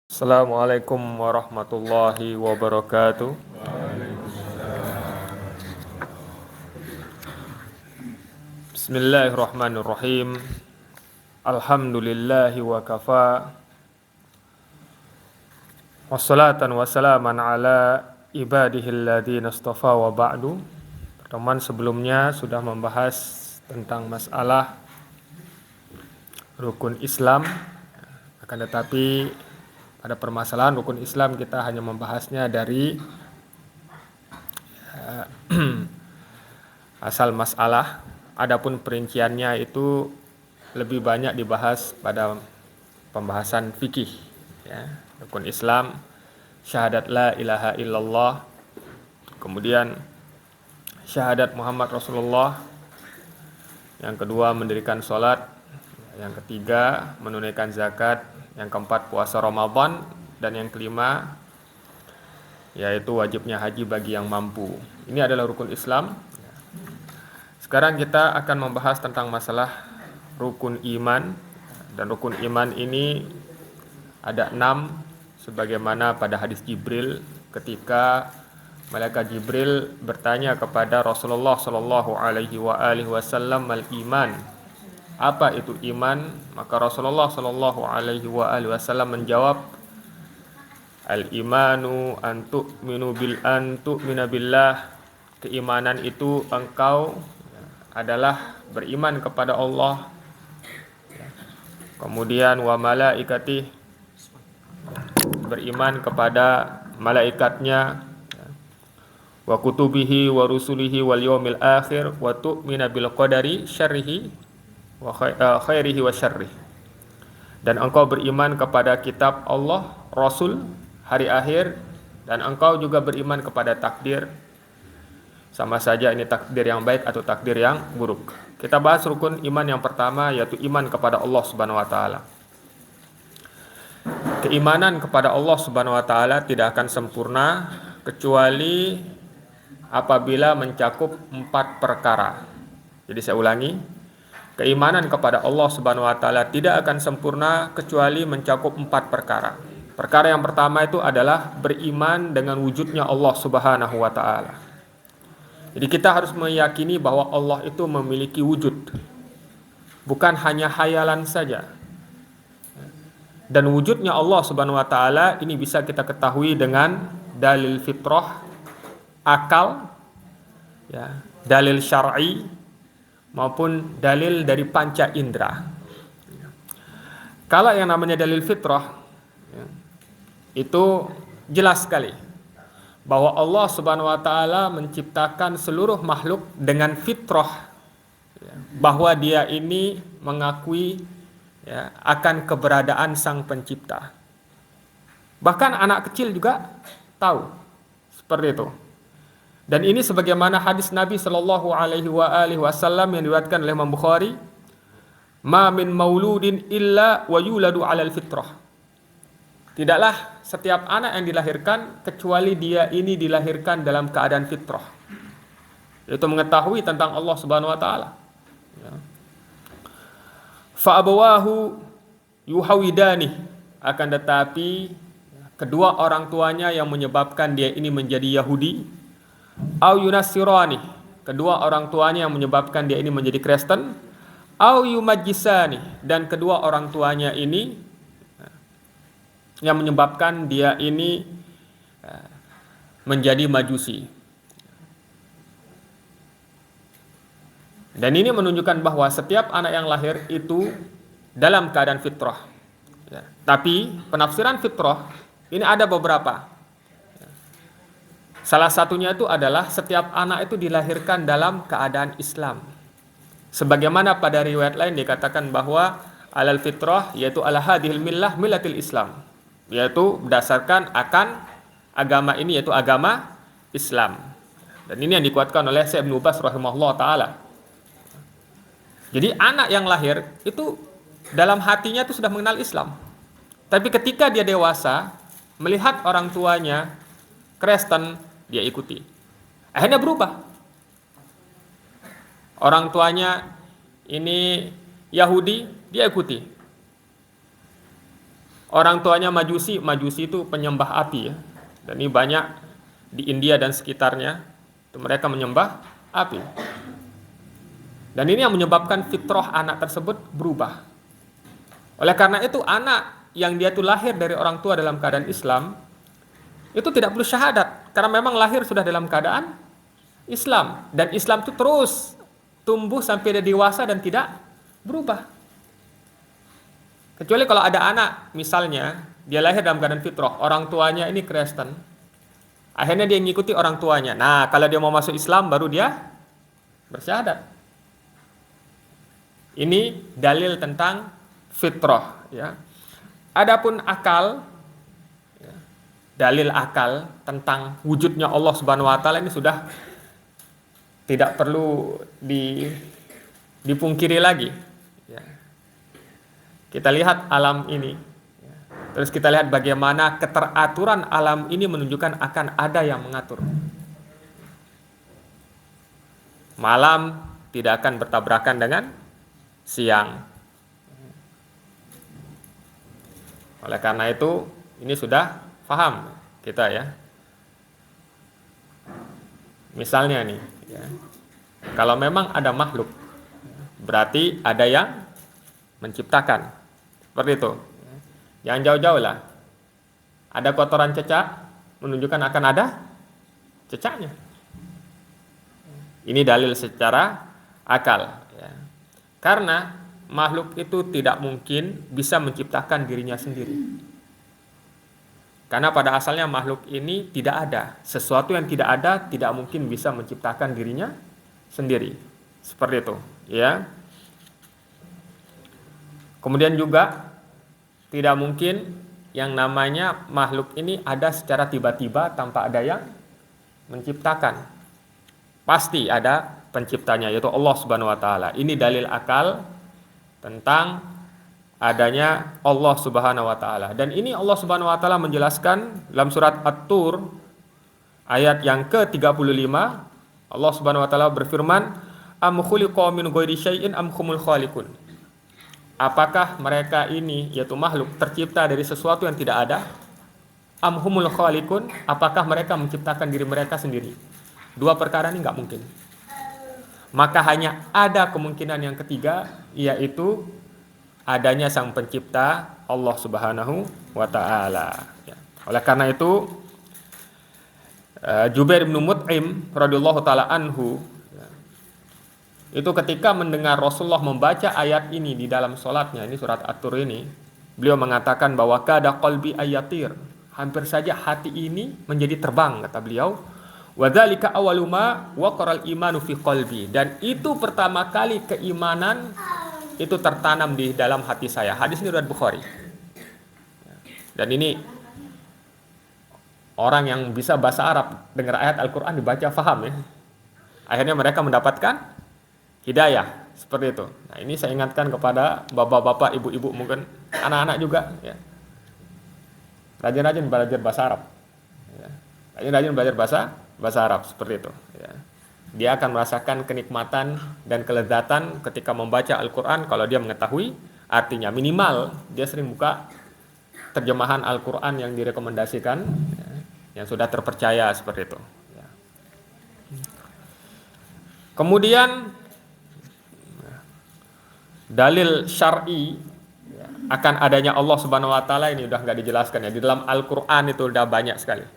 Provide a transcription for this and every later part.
Assalamualaikum warahmatullahi wabarakatuh. Bismillahirrahmanirrahim. Alhamdulillahi wa kafa. Wassalatan wassalaman ala ibadihil ladzina istafa wa ba'du. Pertemuan sebelumnya sudah membahas tentang masalah rukun Islam. Akan tetapi pada permasalahan rukun Islam kita hanya membahasnya dari asal masalah. Adapun perinciannya itu lebih banyak dibahas pada pembahasan fikih. Ya. Rukun Islam, syahadat la ilaha illallah, kemudian syahadat Muhammad Rasulullah, yang kedua mendirikan sholat, yang ketiga menunaikan zakat, yang keempat puasa Ramadan, dan yang kelima yaitu wajibnya haji bagi yang mampu. Ini adalah rukun Islam. Sekarang kita akan membahas tentang masalah rukun iman. Dan rukun iman ini ada 6, sebagaimana pada hadis Jibril ketika malaikat Jibril bertanya kepada Rasulullah sallallahu alaihi wasallam, "Mal iman?" Apa itu iman? Maka Rasulullah sallallahu alaihi wasallam menjawab, "Al-imanu an tu'mina billah." Keimanan itu engkau adalah beriman kepada Allah. Kemudian wa malaikatih, beriman kepada malaikatnya, wa kutubihi wa rusulihi wal yaumil akhir, wa tu'mina bil qadari syarrihi wa khairihi wa syarrih. Dan engkau beriman kepada kitab Allah, Rasul, hari akhir, dan engkau juga beriman kepada takdir. Sama saja ini takdir yang baik atau takdir yang buruk. Kita bahas rukun iman yang pertama, yaitu iman kepada Allah Subhanahu wa taala. Keimanan kepada Allah Subhanahu wa taala tidak akan sempurna kecuali apabila mencakup 4 perkara. Jadi saya ulangi, keimanan kepada Allah Subhanahu wa taala tidak akan sempurna kecuali mencakup 4 perkara. Perkara yang pertama itu adalah beriman dengan wujudnya Allah Subhanahu wa taala. Jadi kita harus meyakini bahwa Allah itu memiliki wujud, bukan hanya hayalan saja. Dan wujudnya Allah Subhanahu wa taala ini bisa kita ketahui dengan dalil fitrah, akal, ya, dalil syar'i, maupun dalil dari panca indera. Kalau yang namanya dalil fitrah, itu jelas sekali bahwa Allah Subhanahu wa taala menciptakan seluruh makhluk dengan fitrah, bahwa dia ini mengakui akan keberadaan Sang Pencipta. Bahkan anak kecil juga tahu seperti itu. Dan ini sebagaimana hadis Nabi sallallahu alaihi wasallam yang diriwayatkan oleh Imam Bukhari, "Ma min mauludin illa wa yuladu 'alal fitrah." Tidaklah setiap anak yang dilahirkan kecuali dia ini dilahirkan dalam keadaan fitrah, yaitu mengetahui tentang Allah Subhanahu wa taala. Fa abawahu yuhawidani, akan tetapi kedua orang tuanya yang menyebabkan dia ini menjadi Yahudi, au yunassirani, kedua orang tuanya yang menyebabkan dia ini menjadi Kristen, au yumajjisani, dan kedua orang tuanya ini yang menyebabkan dia ini menjadi Majusi. Dan ini menunjukkan bahwa setiap anak yang lahir itu dalam keadaan fitrah. Tapi penafsiran fitrah ini ada beberapa. Salah satunya itu adalah setiap anak itu dilahirkan dalam keadaan Islam. Sebagaimana pada riwayat lain dikatakan bahwa alal fitrah, yaitu ala hadhil millah millatil Islam, yaitu berdasarkan akan agama ini, yaitu agama Islam. Dan ini yang dikuatkan oleh Syekh Ibnu Baz rahimahullah taala. Jadi anak yang lahir itu dalam hatinya itu sudah mengenal Islam. Tapi ketika dia dewasa, melihat orang tuanya Kristen, dia ikuti. Akhirnya berubah. Orang tuanya ini Yahudi, dia ikuti. Orang tuanya Majusi, Majusi itu penyembah api ya. Dan ini banyak di India dan sekitarnya, itu mereka menyembah api. Dan ini yang menyebabkan fitrah anak tersebut berubah. Oleh karena itu anak yang dia tuh lahir dari orang tua dalam keadaan Islam, itu tidak perlu syahadat. Karena memang lahir sudah dalam keadaan Islam. Dan Islam itu terus tumbuh sampai dia dewasa dan tidak berubah. Kecuali kalau ada anak, misalnya, dia lahir dalam keadaan fitrah, orang tuanya ini Kristen, akhirnya dia mengikuti orang tuanya. Nah, kalau dia mau masuk Islam, baru dia bersyahadat. Ini dalil tentang fitrah. Ya. Adapun akal, ya, dalil akal tentang wujudnya Allah Subhanahu Wa Taala ini sudah tidak perlu dipungkiri lagi. Ya. Kita lihat alam ini, terus kita lihat bagaimana keteraturan alam ini menunjukkan akan ada yang mengatur. Malam tidak akan bertabrakan dengan siang. Oleh karena itu, ini sudah paham kita ya. Misalnya nih, ya, kalau memang ada makhluk, berarti ada yang menciptakan. Seperti itu. Jangan jauh-jauh lah. Ada kotoran cecak, menunjukkan akan ada cecaknya. Ini dalil secara akal. Ya. Karena makhluk itu tidak mungkin bisa menciptakan dirinya sendiri. Karena pada asalnya makhluk ini tidak ada. Sesuatu yang tidak ada tidak mungkin bisa menciptakan dirinya sendiri. Seperti itu. Ya. Kemudian juga tidak mungkin yang namanya makhluk ini ada secara tiba-tiba tanpa ada yang menciptakan. Pasti ada penciptanya, yaitu Allah Subhanahu Wa Taala. Ini dalil akal tentang adanya Allah Subhanahu Wa Taala. Dan ini Allah Subhanahu Wa Taala menjelaskan dalam surat At-Tur ayat yang ke-35. Allah Subhanahu Wa Taala berfirman, "Am khuliqu min ghairi syai'in am humul khaliqun." Apakah mereka ini, yaitu makhluk, tercipta dari sesuatu yang tidak ada? Am humul khaliqun, apakah mereka menciptakan diri mereka sendiri? Dua perkara ini nggak mungkin. Maka hanya ada kemungkinan yang ketiga, yaitu adanya sang pencipta Allah Subhanahu Wa Ta'ala. Oleh karena itu, Jubair bin Mut'im radhiyallahu ta'ala anhu, itu ketika mendengar Rasulullah membaca ayat ini di dalam sholatnya, ini surat At-Tur ini, beliau mengatakan bahwa kada qalbi ayatir, hampir saja hati ini menjadi terbang, kata beliau. Wa dzalika awwalu ma waqaral imanu fi qalbi, dan itu pertama kali keimanan itu tertanam di dalam hati saya. Hadis ini riwayat Bukhari. Dan ini orang yang bisa bahasa Arab dengar ayat Al-Qur'an dibaca faham ya. Akhirnya mereka mendapatkan hidayah, seperti itu. Nah, ini saya ingatkan kepada bapak-bapak, ibu-ibu, mungkin anak-anak juga ya. Rajin-rajin belajar bahasa Arab. Ya. Rajin-rajin belajar bahasa Arab, seperti itu ya. Dia akan merasakan kenikmatan dan kelezatan ketika membaca Al-Qur'an kalau dia mengetahui artinya. Minimal dia sering buka terjemahan Al-Qur'an yang direkomendasikan ya, yang sudah terpercaya, seperti itu ya. Kemudian dalil syar'i akan adanya Allah Subhanahu Wa Taala ini udah nggak dijelaskan ya, di dalam Al-Qur'an itu udah banyak sekali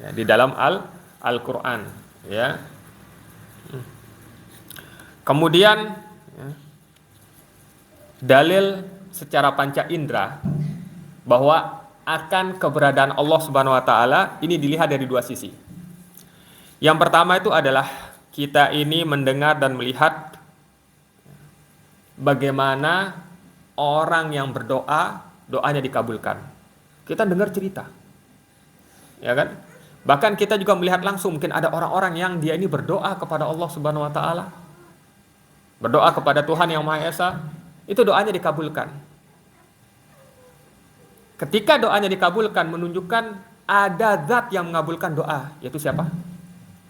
ya, di dalam Al-Qur'an ya. Kemudian ya, dalil secara panca indera bahwa akan keberadaan Allah Subhanahu Wa Taala ini dilihat dari dua sisi. Yang pertama itu adalah kita ini mendengar dan melihat bagaimana orang yang berdoa, doanya dikabulkan. Kita dengar cerita, ya kan? Bahkan kita juga melihat langsung, mungkin ada orang-orang yang dia ini berdoa kepada Allah Subhanahu Wa Taala, berdoa kepada Tuhan Yang Maha Esa, itu doanya dikabulkan. Ketika doanya dikabulkan, menunjukkan ada zat yang mengabulkan doa, yaitu siapa?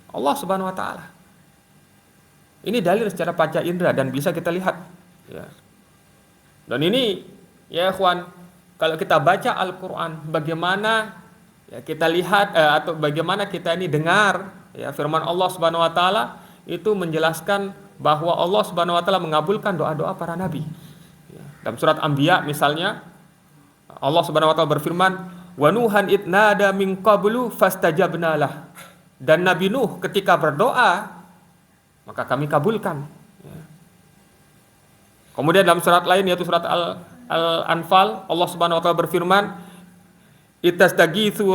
Allah Subhanahu Wa Taala. Ini dalil secara panca indera dan bisa kita lihat Ya. Dan ini ya ikhwan, kalau kita baca Al-Qur'an, bagaimana ya kita lihat atau bagaimana kita ini dengar ya firman Allah Subhanahu wa taala itu menjelaskan bahwa Allah Subhanahu wa taala mengabulkan doa-doa para nabi. Ya. Dalam surat Anbiya misalnya Allah Subhanahu wa taala berfirman, "Wa Nuhan idnada min qablu fastajabna lah." Dan Nabi Nuh ketika berdoa maka kami kabulkan. Ya. Kemudian dalam surat lain yaitu surat Al-Anfal Allah Subhanahu wa taala berfirman, Istastagitsuna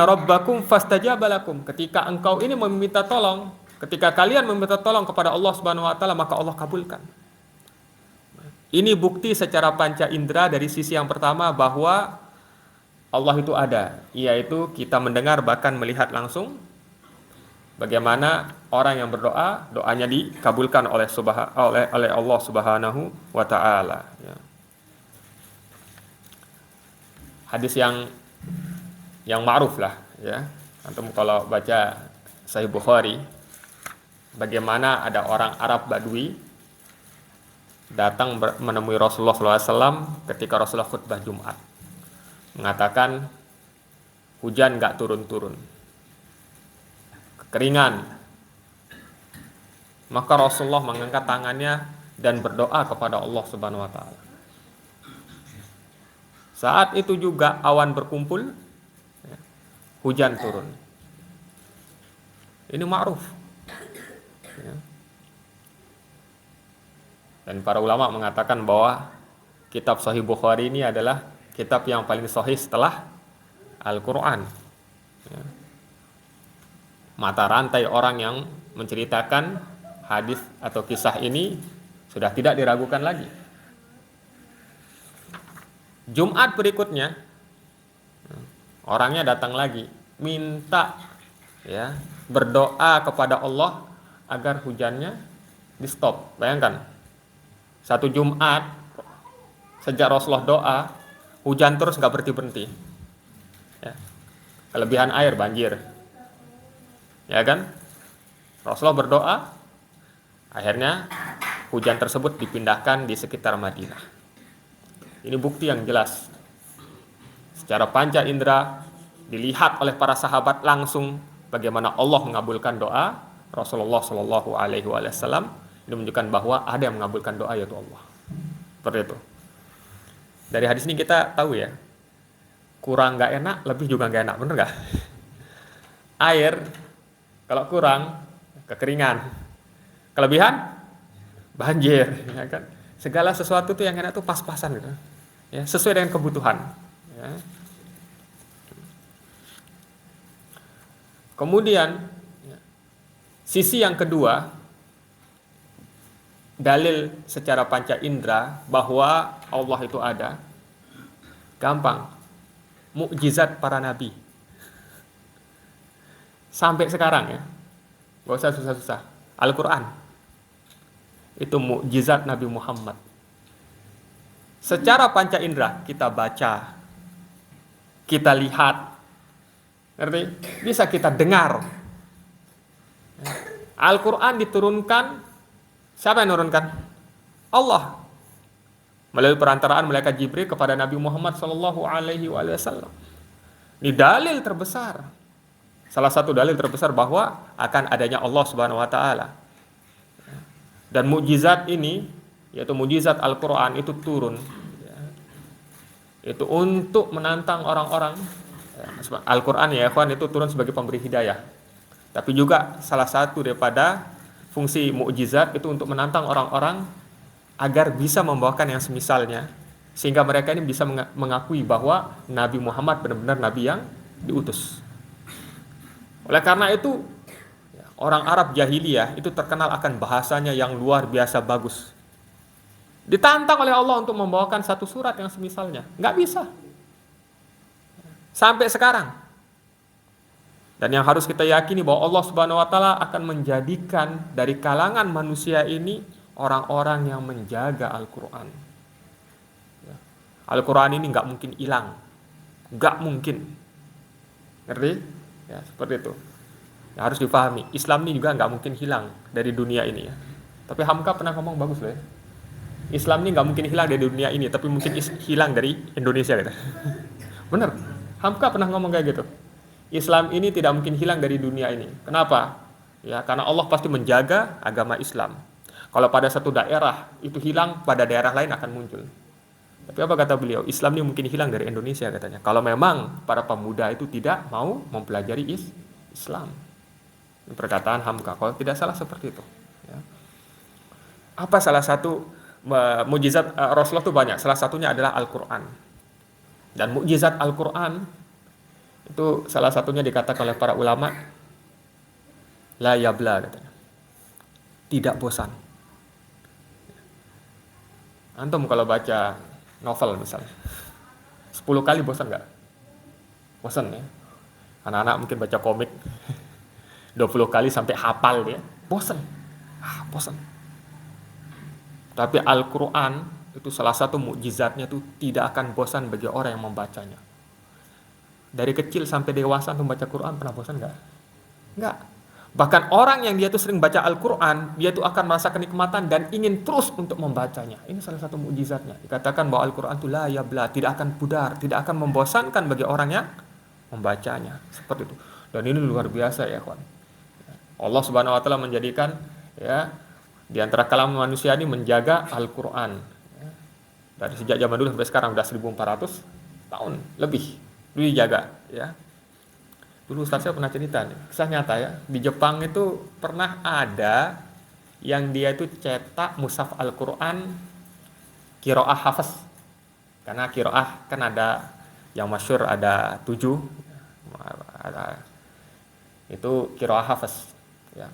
rabbakum fastajaba lakum. Ketika engkau ini meminta tolong, ketika kalian meminta tolong kepada Allah Subhanahu wa taala, maka Allah kabulkan. Ini bukti secara panca indera dari sisi yang pertama bahwa Allah itu ada, yaitu kita mendengar bahkan melihat langsung bagaimana orang yang berdoa, doanya dikabulkan oleh Allah Subhanahu wa taala, ya. Hadis yang ma'ruf lah ya. Antum kalau baca Sahih Bukhari, bagaimana ada orang Arab Badui datang menemui Rasulullah SAW ketika Rasulullah khutbah Jumat, mengatakan hujan gak turun-turun, kekeringan. Maka Rasulullah mengangkat tangannya dan berdoa kepada Allah Subhanahu wa taala. Saat itu juga awan berkumpul, ya, hujan turun. Ini ma'ruf. Ya. Dan para ulama mengatakan bahwa kitab Sahih Bukhari ini adalah kitab yang paling sahih setelah Al-Quran. Ya. Mata rantai orang yang menceritakan hadis atau kisah ini sudah tidak diragukan lagi. Jumat berikutnya orangnya datang lagi minta ya berdoa kepada Allah agar hujannya di stop. Bayangkan, satu Jumat sejak Rasulullah doa hujan terus nggak berhenti ya. Kelebihan air banjir ya kan. Rasulullah berdoa, akhirnya hujan tersebut dipindahkan di sekitar Madinah. Ini bukti yang jelas secara panca indera dilihat oleh para sahabat langsung bagaimana Allah mengabulkan doa Rasulullah Shallallahu Alaihi Wasallam. Ini menunjukkan bahwa ada yang mengabulkan doa, yaitu Allah. Seperti itu. Dari hadis ini kita tahu ya, kurang nggak enak, lebih juga nggak enak, bener nggak? Air kalau kurang kekeringan, kelebihan banjir, ya kan? Segala sesuatu tuh yang enak tuh pas-pasan gitu. Ya, sesuai dengan kebutuhan. Ya. Kemudian sisi yang kedua, dalil secara panca indera bahwa Allah itu ada, gampang. Mukjizat para nabi. Sampai sekarang ya, gak usah susah-susah. Al-Quran itu mukjizat Nabi Muhammad. Secara panca indera kita baca, kita lihat, ngerti? Bisa kita dengar. Al-Quran diturunkan, siapa yang menurunkan? Allah melalui perantaraan malaikat Jibril kepada Nabi Muhammad Shallallahu Alaihi Wasallam. Ini dalil terbesar, salah satu dalil terbesar bahwa akan adanya Allah Subhanahu Wa Taala. Dan mukjizat ini, yaitu mukjizat Al-Quran itu turun ya, itu untuk menantang orang-orang. Al-Quran ya ikhwan itu turun sebagai pemberi hidayah, tapi juga salah satu daripada fungsi mukjizat itu untuk menantang orang-orang agar bisa membawakan yang semisalnya, sehingga mereka ini bisa mengakui bahwa Nabi Muhammad benar-benar Nabi yang diutus. Oleh karena itu orang Arab jahiliyah itu terkenal akan bahasanya yang luar biasa bagus. Ditantang oleh Allah untuk membawakan satu surat yang semisalnya, nggak bisa. Sampai sekarang. Dan yang harus kita yakini bahwa Allah Subhanahu Wa Taala akan menjadikan dari kalangan manusia ini orang-orang yang menjaga Al-Quran. Al-Quran ini nggak mungkin hilang, nggak mungkin. Ngerti? Ya seperti itu. Ya, harus difahami, Islam ini juga nggak mungkin hilang dari dunia ini ya. Tapi Hamka pernah ngomong bagus loh ya. Islam ini nggak mungkin hilang dari dunia ini, tapi mungkin hilang dari Indonesia gitu. Bener. Hamka pernah ngomong kayak gitu. Islam ini tidak mungkin hilang dari dunia ini. Kenapa? Ya, karena Allah pasti menjaga agama Islam. Kalau pada satu daerah itu hilang, pada daerah lain akan muncul. Tapi apa kata beliau? Islam ini mungkin hilang dari Indonesia katanya. Kalau memang para pemuda itu tidak mau mempelajari Islam. Ini perkataan Hamka. Kalau tidak salah seperti itu. Ya. Apa salah satu mukjizat Rasulullah itu banyak. Salah satunya adalah Al-Quran. Dan mukjizat Al-Quran itu salah satunya dikatakan oleh para ulama, la yabla katanya. Tidak bosan. Antum kalau baca novel misalnya, 10 kali bosan nggak? Bosan ya. Anak-anak mungkin baca komik 20 kali sampai hafal dia. Bosan. Bosan. Tapi Al-Quran itu salah satu mukjizatnya itu tidak akan bosan bagi orang yang membacanya. Dari kecil sampai dewasa untuk baca Quran pernah bosan nggak? Nggak. Bahkan orang yang dia tuh sering baca Al-Quran, dia tuh akan merasa kenikmatan dan ingin terus untuk membacanya. Ini salah satu mukjizatnya. Dikatakan bahwa Al-Quran itu la yabla, tidak akan pudar, tidak akan membosankan bagi orang yang membacanya. Seperti itu. Dan ini luar biasa ya kawan. Allah Subhanahu wa taala menjadikan ya di antara kalam manusia ini menjaga Al-Quran. Ya. Dari sejak zaman dulu sampai sekarang udah 1400 tahun lebih dijaga ya. Dulu Ustaz saya pernah cerita nih, kisah nyata ya. Di Jepang itu pernah ada yang dia itu cetak mushaf Al-Quran qiraah hafaz. Karena qiraah kan ada yang masyhur ada 7. Itu qiraah hafaz ya.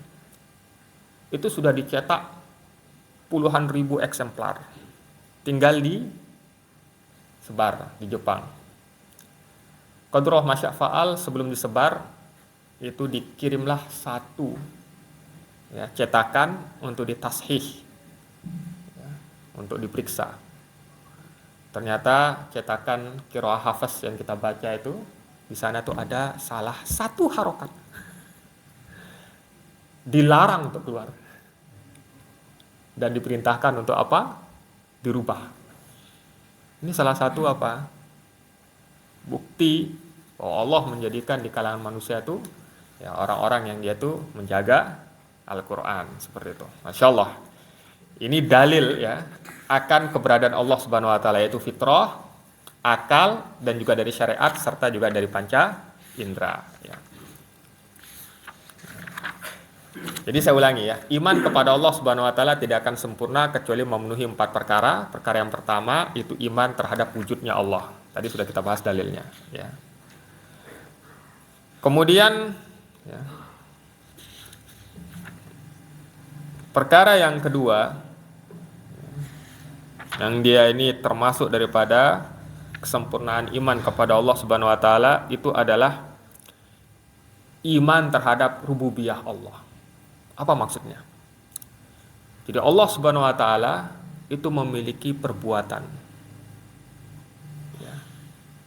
Itu sudah dicetak puluhan ribu eksemplar. Tinggal di sebar di Jepang. Qadroh masyafa'al sebelum disebar itu dikirimlah satu ya, cetakan untuk ditashih ya, untuk diperiksa. Ternyata cetakan qiraah hafaz yang kita baca itu di sana tuh ada salah satu harokat. Dilarang untuk keluar. Dan diperintahkan untuk apa? Dirubah. Ini salah satu apa? Bukti bahwa Allah menjadikan di kalangan manusia itu ya orang-orang yang dia tuh menjaga Al-Quran seperti itu. Masya Allah. Ini dalil ya akan keberadaan Allah Subhanahu Wa Taala, yaitu fitrah, akal, dan juga dari syariat serta juga dari panca indera. Ya. Jadi saya ulangi ya, iman kepada Allah Subhanahu Wa Taala tidak akan sempurna kecuali memenuhi 4 perkara. Perkara yang pertama itu iman terhadap wujudnya Allah. Tadi sudah kita bahas dalilnya. Ya. Kemudian, ya, perkara yang kedua, yang dia ini termasuk daripada kesempurnaan iman kepada Allah Subhanahu Wa Taala itu adalah iman terhadap rububiyah Allah. Apa maksudnya? Jadi Allah Subhanahu Wa Taala itu memiliki perbuatan.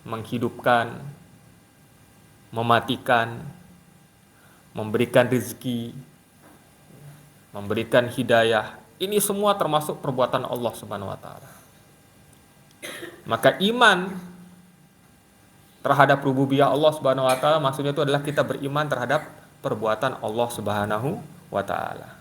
Menghidupkan, mematikan, memberikan rezeki, memberikan hidayah. Ini semua termasuk perbuatan Allah Subhanahu wa taala. Maka iman terhadap rububiyah Allah Subhanahu wa taala maksudnya itu adalah kita beriman terhadap perbuatan Allah Subhanahu wa taala.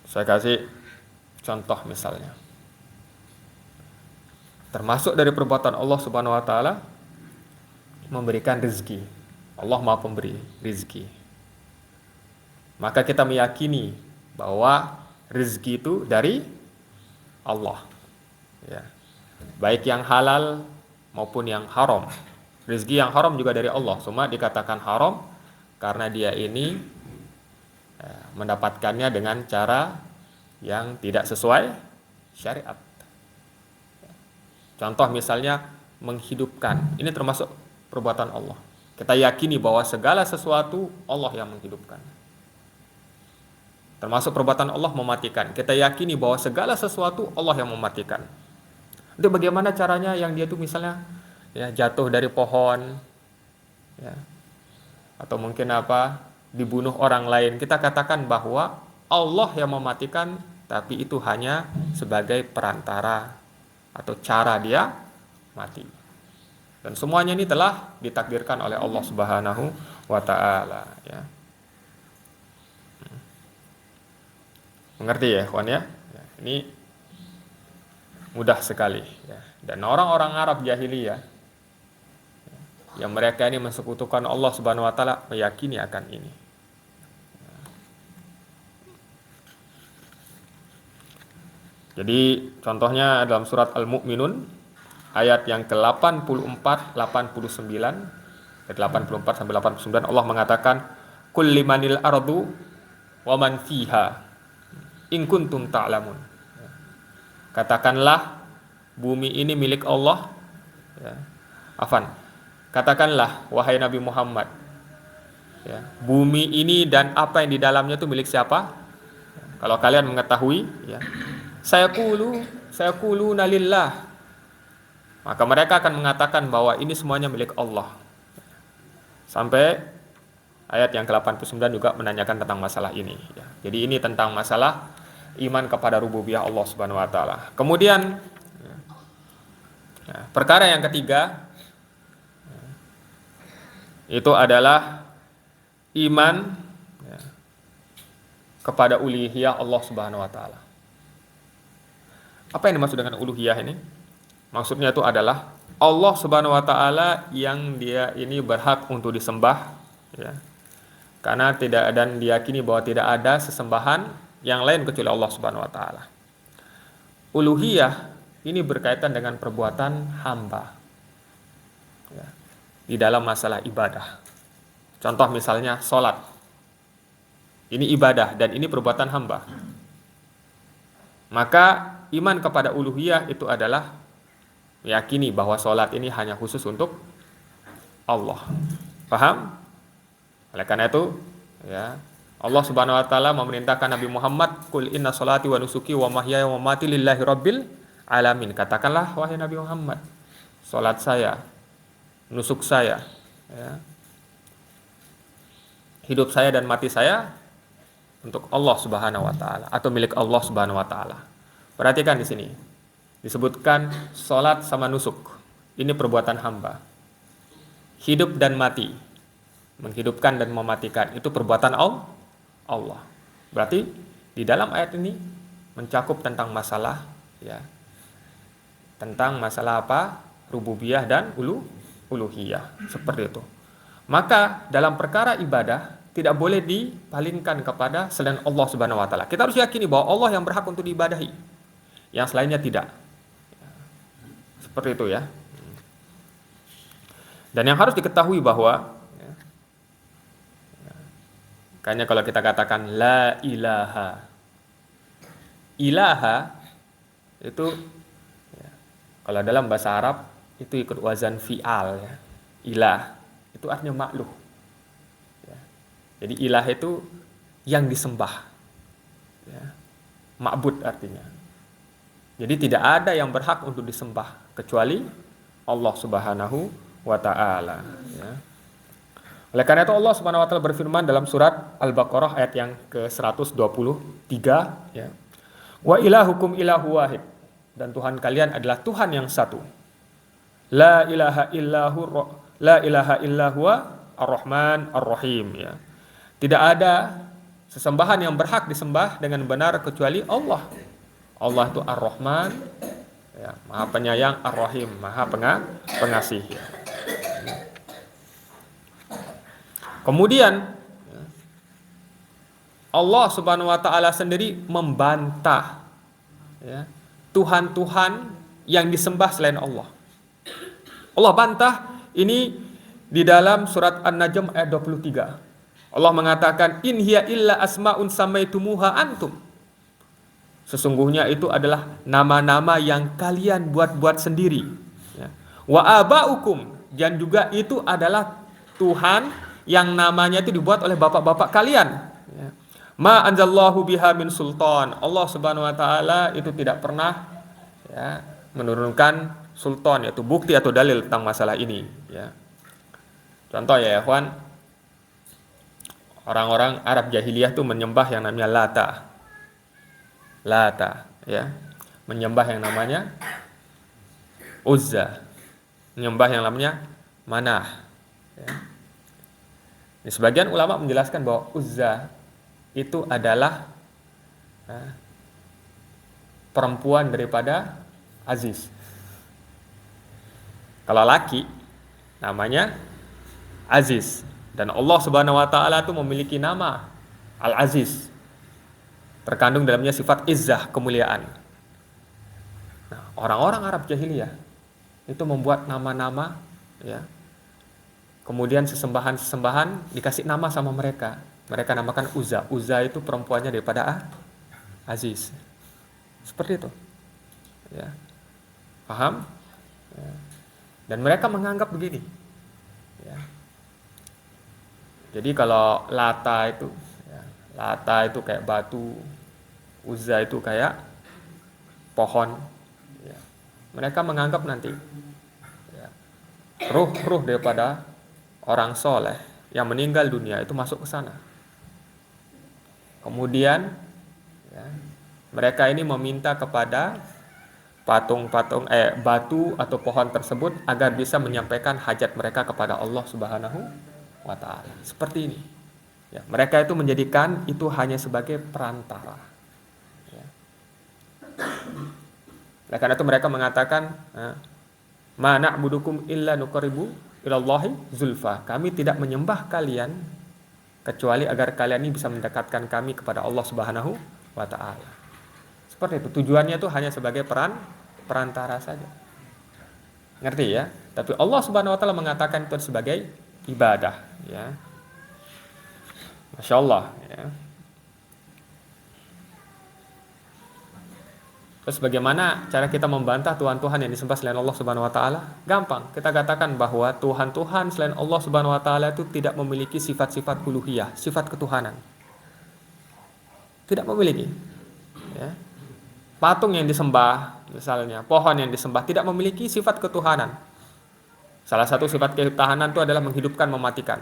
Saya kasih contoh misalnya. Termasuk dari perbuatan Allah Subhanahu wa taala memberikan rezeki. Allah Maha Pemberi rezeki. Maka kita meyakini bahwa rezeki itu dari Allah. Ya. Baik yang halal maupun yang haram. Rezeki yang haram juga dari Allah. Cuma dikatakan haram karena dia ini mendapatkannya dengan cara yang tidak sesuai syariat. Contoh misalnya menghidupkan. Ini termasuk perbuatan Allah. Kita yakini bahwa segala sesuatu Allah yang menghidupkan. Termasuk perbuatan Allah mematikan. Kita yakini bahwa segala sesuatu Allah yang mematikan. Itu bagaimana caranya yang dia tuh misalnya ya, jatuh dari pohon, ya, atau mungkin dibunuh orang lain, kita katakan bahwa Allah yang mematikan, tapi itu hanya sebagai perantara atau cara dia mati. Dan semuanya ini telah ditakdirkan oleh Allah Subhanahu wa taala, ya. Mengerti ya, kawan ya? Ini mudah sekali, ya. Dan orang-orang Arab jahiliyah yang mereka ini mensekutukan Allah Subhanahu wa taala meyakini akan ini. Jadi contohnya dalam surat Al-Mu'minun ayat yang ke-84, 89, ayat 84 sampai 89 Allah mengatakan kul limanil ardu wa man fiha in kuntum ta'lamun. Katakanlah bumi ini milik Allah, ya. Katakanlah wahai Nabi Muhammad, ya, bumi ini dan apa yang di dalamnya itu milik siapa? Kalau kalian mengetahui, ya, sayaquluna lillah. Maka mereka akan mengatakan bahwa ini semuanya milik Allah. Sampai ayat yang ke-89 juga menanyakan tentang masalah ini, ya. Jadi ini tentang masalah iman kepada rububiyah Allah Subhanahu wa taala. Kemudian perkara yang ketiga itu adalah iman, ya, kepada uluhiyah Allah Subhanahu wa taala. Apa yang dimaksud dengan uluhiyah ini? Maksudnya itu adalah Allah Subhanahu wa taala yang dia ini berhak untuk disembah, ya. Karena dan diyakini bahwa tidak ada sesembahan yang lain kecuali Allah Subhanahu wa taala. Uluhiyah ini berkaitan dengan perbuatan hamba, ya, di dalam masalah ibadah. Contoh misalnya sholat. Ini ibadah dan ini perbuatan hamba. Maka iman kepada uluhiyah itu adalah meyakini bahwa sholat ini hanya khusus untuk Allah. Paham? Oleh karena itu, ya, Allah Subhanahu wa taala memerintahkan Nabi Muhammad, "Qul inna sholati wa nusuki wa mahyaya wa mamati lillahi rabbil alamin." Katakanlah wahai Nabi Muhammad, salat saya, nusuk saya, ya, hidup saya dan mati saya untuk Allah Subhanahu wa taala atau milik Allah Subhanahu wa taala. Perhatikan di sini. Disebutkan salat sama nusuk. Ini perbuatan hamba. Hidup dan mati, menghidupkan dan mematikan, itu perbuatan Allah. Berarti di dalam ayat ini mencakup tentang masalah, ya, tentang masalah rububiyah dan uluhiyah, seperti itu. Maka dalam perkara ibadah tidak boleh dipalingkan kepada selain Allah Subhanahu wa taala. Kita harus yakini bahwa Allah yang berhak untuk diibadahi, yang selainnya tidak. Seperti itu, ya. Dan yang harus diketahui bahwa, ya, kayaknya kalau kita katakan la ilaha, ilaha itu, ya, kalau dalam bahasa Arab itu ikut wazan fi'al, ya. Ilah itu artinya makhluk, ya. Jadi ilah itu yang disembah, ya. Ma'bud artinya. Jadi tidak ada yang berhak untuk disembah kecuali Allah Subhanahu wa taala, ya. Oleh karena itu Allah Subhanahu wa taala berfirman dalam surat Al-Baqarah ayat yang ke-123, ya. Wa ilahukum ilahu wahid, dan Tuhan kalian adalah Tuhan yang satu. La ilaha illahu ar-Rahman ar-Rahim, ya. Tidak ada sesembahan yang berhak disembah dengan benar kecuali Allah. Allah itu Ar-Rahman, ya, Maha Penyayang, Ar-Rahim, Maha Pengasih, ya. Kemudian, ya, Allah Subhanahu wa taala sendiri membantah, ya, Tuhan-Tuhan yang disembah selain Allah. Allah bantah ini di dalam surat An-Najm ayat 23. Allah mengatakan, "In hiya illa asma'un samaitumuha antum." Sesungguhnya itu adalah nama-nama yang kalian buat-buat sendiri, ya. Wa aba'ukum, dan juga itu adalah Tuhan yang namanya itu dibuat oleh bapak-bapak kalian, ya. Ma anzalallahu biha min sultan. Allah Subhanahu wa taala itu tidak pernah, ya, menurunkan sultan, yaitu bukti atau dalil tentang masalah ini, ya. Contoh ya ikhwan, orang-orang Arab jahiliyah tuh menyembah yang namanya Lata. Lata, ya. Menyembah yang namanya Uzza. Menyembah yang namanya Manah. Ya. Sebagian ulama menjelaskan bahwa Uzza itu adalah perempuan daripada Aziz. Kalau laki namanya Aziz, dan Allah Subhanahu wa taala itu memiliki nama Al-Aziz. Terkandung dalamnya sifat izzah, kemuliaan. Nah, orang-orang Arab jahiliyah itu membuat nama-nama, ya. Kemudian sesembahan-sesembahan dikasih nama sama mereka. Mereka namakan Uzza. Uzza itu perempuannya daripada Aziz. Seperti itu. Ya. Paham? Ya. Dan mereka menganggap begini. Ya. Jadi kalau Lata itu, ya, Lata itu kayak batu, Uzza itu kayak pohon. Ya. Mereka menganggap nanti ya, ruh-ruh daripada orang soleh yang meninggal dunia itu masuk ke sana. Kemudian ya, mereka ini meminta kepada patung-patung batu atau pohon tersebut agar bisa menyampaikan hajat mereka kepada Allah Subhanahu wa taala. Seperti ini. Ya, mereka itu menjadikan itu hanya sebagai perantara. Ya. Oleh karena itu mereka mengatakan, ma na'budukum illa nuqarribu ilallahi zulfa. Kami tidak menyembah kalian kecuali agar kalian ini bisa mendekatkan kami kepada Allah Subhanahu wa taala. Seperti itu. Tujuannya itu hanya sebagai perantara saja. Ngerti ya? Tapi Allah Subhanahu wa taala mengatakan itu sebagai ibadah, ya. Masya Allah, ya. Terus bagaimana cara kita membantah Tuhan-Tuhan yang disembah selain Allah Subhanahu wa taala? Gampang. Kita katakan bahwa Tuhan-Tuhan selain Allah Subhanahu wa taala itu tidak memiliki sifat-sifat uluhiyah, sifat ketuhanan. Tidak memiliki. Ya. Patung yang disembah, misalnya pohon yang disembah, tidak memiliki sifat ketuhanan. Salah satu sifat ketuhanan itu adalah menghidupkan, mematikan.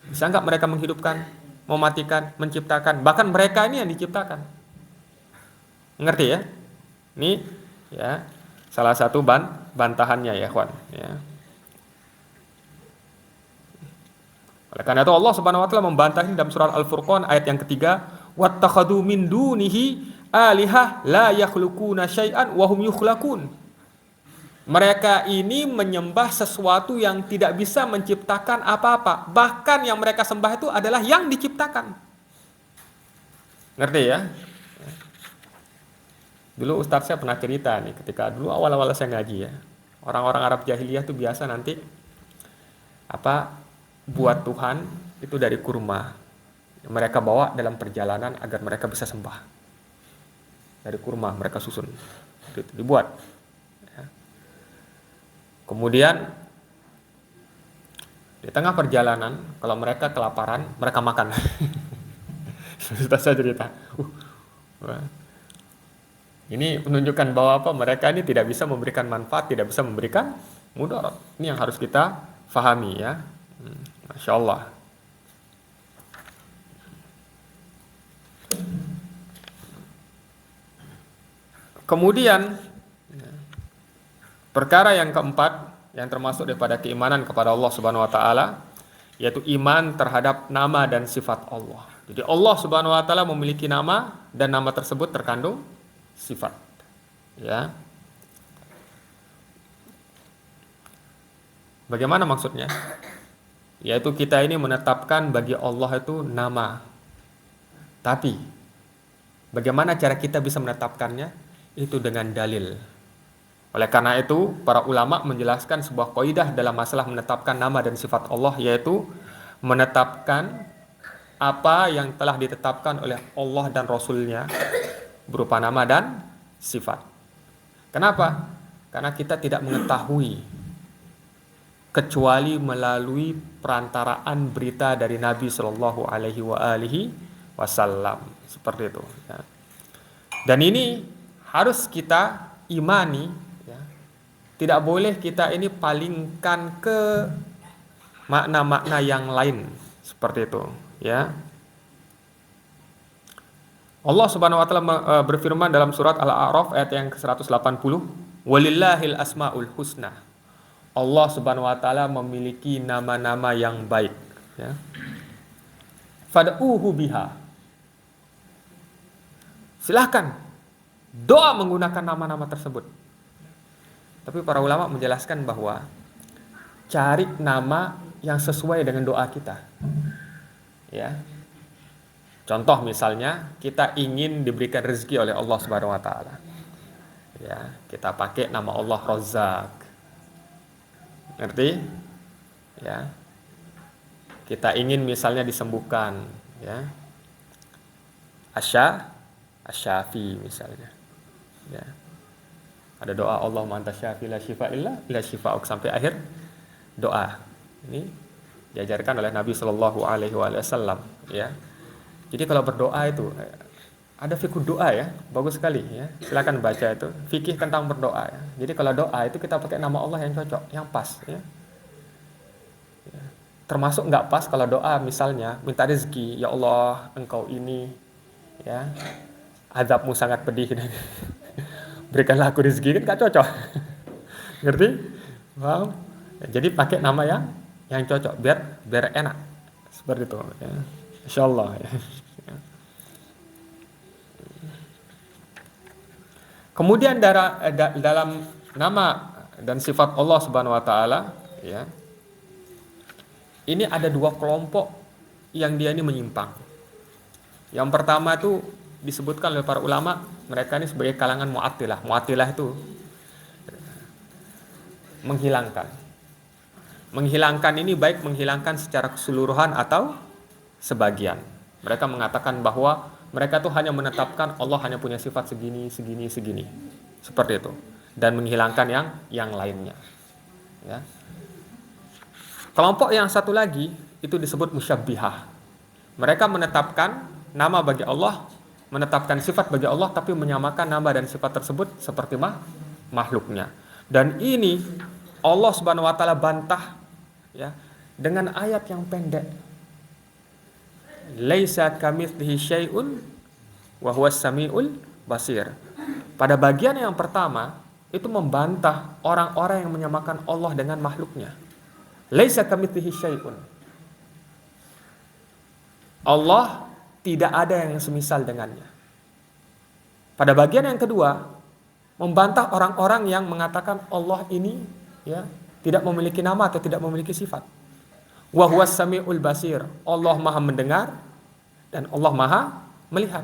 Bisa nggak mereka menghidupkan, mematikan, menciptakan? Bahkan mereka ini yang diciptakan. Ngerti ya? Ini ya salah satu bantahannya ya, kawan. Ya. Oleh karena itu Allah Subhanahu wa taala membantah ini dalam surah Al-Furqan ayat yang ketiga, wattakhadhu min dunihi alihah la yakhluquna syai'an wa hum yukhlaqun. Mereka ini menyembah sesuatu yang tidak bisa menciptakan apa-apa. Bahkan yang mereka sembah itu adalah yang diciptakan. Ngerti ya? Dulu Ustadz saya pernah cerita nih, ketika dulu awal-awal saya ngaji ya. Orang-orang Arab jahiliyah itu biasa nanti buat Tuhan itu dari kurma. Mereka bawa dalam perjalanan agar mereka bisa sembah. Dari kurma mereka susun, itu dibuat. Ya. Kemudian di tengah perjalanan, kalau mereka kelaparan, mereka makan. Sudah saya cerita. Ini menunjukkan bahwa mereka ini tidak bisa memberikan manfaat, tidak bisa memberikan mudarat. Ini yang harus kita fahami ya. Masya Allah. Kemudian perkara yang keempat yang termasuk daripada keimanan kepada Allah Subhanahu wa taala yaitu iman terhadap nama dan sifat Allah. Jadi Allah Subhanahu wa taala memiliki nama dan nama tersebut terkandung sifat. Ya. Bagaimana maksudnya? Yaitu kita ini menetapkan bagi Allah itu nama. Tapi bagaimana cara kita bisa menetapkannya? Itu dengan dalil. Oleh karena itu, para ulama menjelaskan sebuah kaidah dalam masalah menetapkan nama dan sifat Allah, yaitu menetapkan apa yang telah ditetapkan oleh Allah dan Rasul-Nya berupa nama dan sifat. Kenapa? Karena kita tidak mengetahui kecuali melalui perantaraan berita dari Nabi Shallallahu Alaihi Wasallam, seperti itu. Ya. Dan ini harus kita imani, ya. Tidak boleh kita ini palingkan ke makna-makna yang lain seperti itu, ya. Allah Subhanahu wa taala berfirman dalam surat Al-A'raf ayat yang ke-180, "Walillahil asmaul husna." Allah Subhanahu wa taala memiliki nama-nama yang baik, ya. Fad'uhu biha. Silahkan doa menggunakan nama-nama tersebut. Tapi para ulama menjelaskan bahwa cari nama yang sesuai dengan doa kita. Ya. Contoh misalnya kita ingin diberikan rezeki oleh Allah Subhanahu wa taala. Ya, kita pakai nama Allah Razzaq. Ngerti? Ya. Kita ingin misalnya disembuhkan, ya. Asy-Syafi misalnya. Ya. Ada doa Allahumma anta syafi la syifa illa syifa'uk sampai akhir doa. Ini diajarkan oleh Nabi Shallallahu alaihi wasallam, ya. Jadi kalau berdoa itu ada fikih doa, ya, bagus sekali, ya. Silakan baca itu fikih tentang berdoa, ya. Jadi kalau doa itu kita pakai nama Allah yang cocok, yang pas, ya. Ya. Termasuk nggak pas kalau doa misalnya minta rezeki, ya Allah engkau ini, ya, azabmu sangat pedih, berikanlah aku rezeki, kan nggak cocok. Ngerti? Wow. Jadi pakai nama yang cocok biar enak seperti itu, ya. Insyaallah, ya. Kemudian dalam nama dan sifat Allah Subhanahu wa taala, ya. Ini ada dua kelompok yang dia ini menyimpang. Yang pertama itu disebutkan oleh para ulama, mereka ini sebagai kalangan Mu'attilah. Mu'attilah itu menghilangkan ini baik menghilangkan secara keseluruhan atau sebagian. Mereka mengatakan bahwa mereka tuh hanya menetapkan Allah hanya punya sifat segini. Seperti itu. Dan menghilangkan yang lainnya. Ya. Kelompok yang satu lagi itu disebut musyabbihah. Mereka menetapkan nama bagi Allah, menetapkan sifat bagi Allah, tapi menyamakan nama dan sifat tersebut seperti makhluknya. Dan ini Allah Subhanahu wa taala bantah, ya, dengan ayat yang pendek. Laisa kamitslihi syai'un wa huwas samiul basir. Pada bagian yang pertama itu membantah orang-orang yang menyamakan Allah dengan makhluknya. Laisa kamitslihi syai'un. Allah tidak ada yang semisal dengannya. Pada bagian yang kedua membantah orang-orang yang mengatakan Allah ini, ya, tidak memiliki nama atau tidak memiliki sifat. Wa huwas samiul basir. Allah Maha mendengar dan Allah Maha melihat.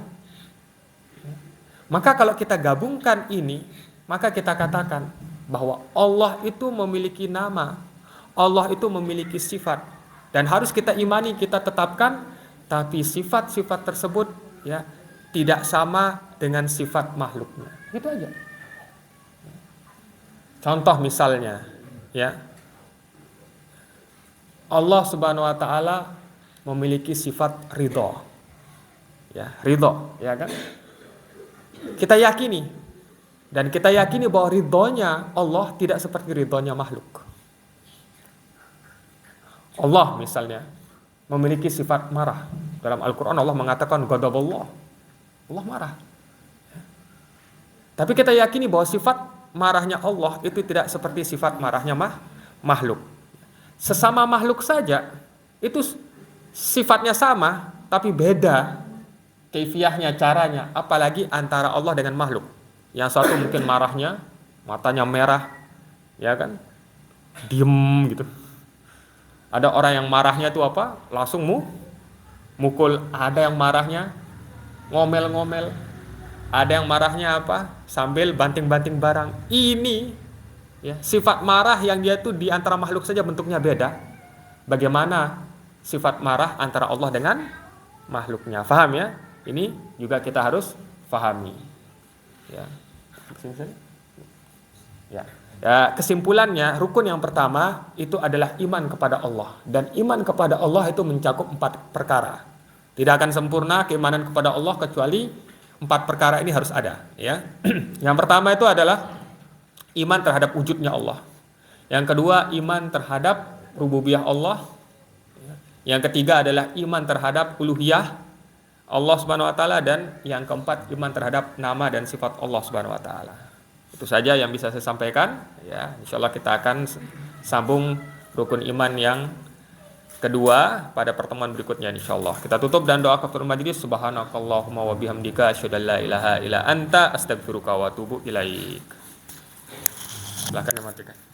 Maka kalau kita gabungkan ini, maka kita katakan bahwa Allah itu memiliki nama, Allah itu memiliki sifat, dan harus kita imani, kita tetapkan, tapi sifat-sifat tersebut, ya, tidak sama dengan sifat makhluknya. Gitu aja. Contoh misalnya, ya, Allah Subhanahu wa taala memiliki sifat ridho. Ya, ridho, ya kan? Kita yakini dan kita yakini bahwa ridhonya Allah tidak seperti ridhonya makhluk. Allah misalnya memiliki sifat marah. Dalam Al-Qur'an Allah mengatakan ghadaballah. Allah marah. Tapi kita yakini bahwa sifat marahnya Allah itu tidak seperti sifat marahnya makhluk. Sesama makhluk saja itu sifatnya sama tapi beda kaifiyahnya, caranya, apalagi antara Allah dengan makhluk. Yang satu mungkin marahnya matanya merah, ya kan, diem gitu. Ada orang yang marahnya itu apa, langsung mukul. Ada yang marahnya ngomel-ngomel. Ada yang marahnya apa, sambil banting-banting barang. Ini, ya, sifat marah yang dia tuh di antara makhluk saja bentuknya beda. Bagaimana sifat marah antara Allah dengan makhluknya? Faham, ya? Ini juga kita harus fahami. Ya. Ya. Ya, kesimpulannya, rukun yang pertama itu adalah iman kepada Allah, dan iman kepada Allah itu mencakup 4 perkara. Tidak akan sempurna keimanan kepada Allah kecuali 4 perkara ini harus ada, ya. Yang pertama itu adalah iman terhadap wujudnya Allah. Yang kedua, iman terhadap rububiyah Allah. Yang ketiga adalah iman terhadap uluhiyah Allah Subhanahu wa taala, dan yang keempat iman terhadap nama dan sifat Allah Subhanahu wa taala. Itu saja yang bisa saya sampaikan ya. Insyaallah kita akan sambung rukun iman yang kedua pada pertemuan berikutnya insyaallah. Kita tutup dan doa kafaratul majlis. Subhanakallahumma wa bihamdika asyhadu an la ilaha illa anta astaghfiruka wa atubu ilaik. Silakan dimatikan.